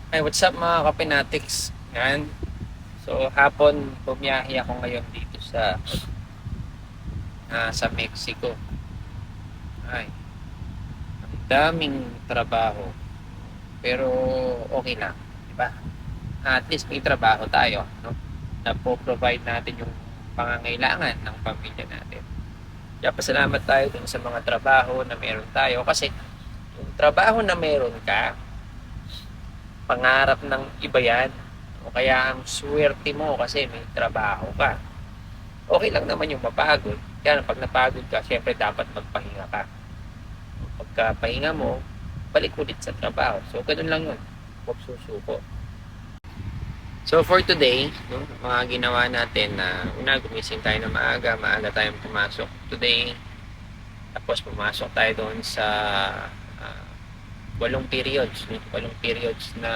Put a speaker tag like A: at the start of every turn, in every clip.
A: Ay, what's up mga kapinatics? Yan. So, hapon, bumiyahe ako ngayon dito sa Mexico. Ay, ang daming trabaho. Pero, okay lang. Diba? At least may trabaho tayo. No? Na po-provide natin yung pangangailangan ng pamilya natin. Kaya pasalamat tayo dun sa mga trabaho na meron tayo. Kasi, yung trabaho na meron ka, pangarap ng iba yan. O kaya ang swerte mo kasi may trabaho ka. Okay lang naman yung mapagod. Kaya pag napagod ka, syempre dapat magpahinga ka. Pagka pahinga mo, balik ulit sa trabaho. So, ganun lang yun. Huwag susuko. So, for today, no, mga ginawa natin na una, gumising tayo na maaga, maaga tayong pumasok today. Tapos, pumasok tayo doon sa uh, walong periods na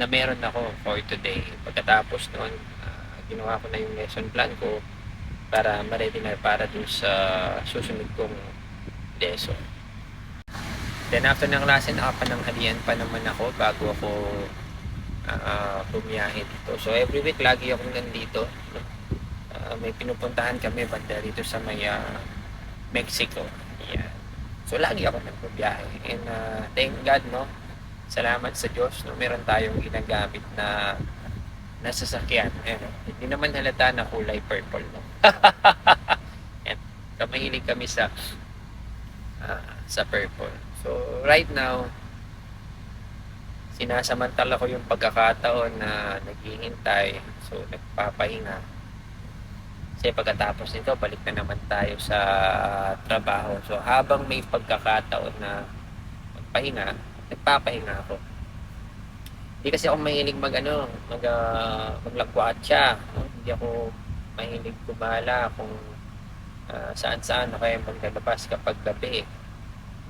A: meron ako for today. Pagkatapos noon, ginawa ko na yung lesson plan ko para ma-ready na para dun sa susunod kong lesson. Then after ng klase, nakapananghalian pa naman ako bago ako bumiyahe dito. So every week lagi akong nandito. No? May pinupuntahan kami banda dito sa may Mexico. Yeah. So lagi ako nagbabiyahe. And thank God, no? Salamat sa Diyos, no? Meron tayong ginagamit na nasasakyan. Hindi naman halata na kulay purple, no? And so, mahilig kami sa purple. So, right now, sinasamantala ko yung pagkakataon na naghihintay. So, nagpapahinga. Kasi pagkatapos nito, balik na naman tayo sa trabaho. So, habang may pagkakataon na magpahinga, nagpapahinga ako. Hindi kasi ako mahilig maglagwatsa, no? Hindi ako mahilig gumala kung saan-saan o kaya maglalabas kapag gabi.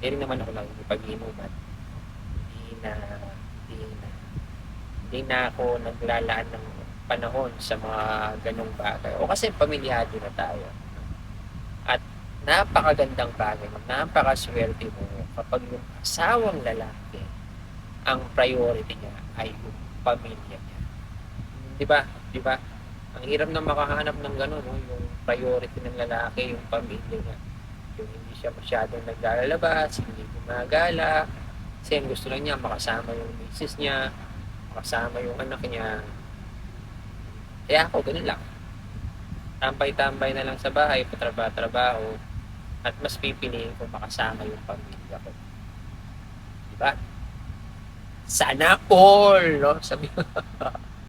A: Hindi rin naman ako nakikipag-inuman. Hindi na, hindi na, hindi na ako naglalaan ng panahon sa mga ganong bagay. O kasi pamilyado na tayo. At napakagandang bagay, napakaswerte mo kapag yung asawang lalaki, ang priority niya ay yung pamilya niya. Di ba? Di ba? Ang hirap na makahanap ng gano'n, no? Yung priority ng lalaki, yung pamilya niya. Yung hindi siya masyadong naglalabas, hindi gumagala, kasi ang gusto lang niya makasama yung misis niya, makasama yung anak niya. Kaya ako, ganun lang. Tambay-tambay na lang sa bahay, patrabaho, at mas pipiliin ko makasama yung pamilya ko. Diba? Sana all, no? Sabi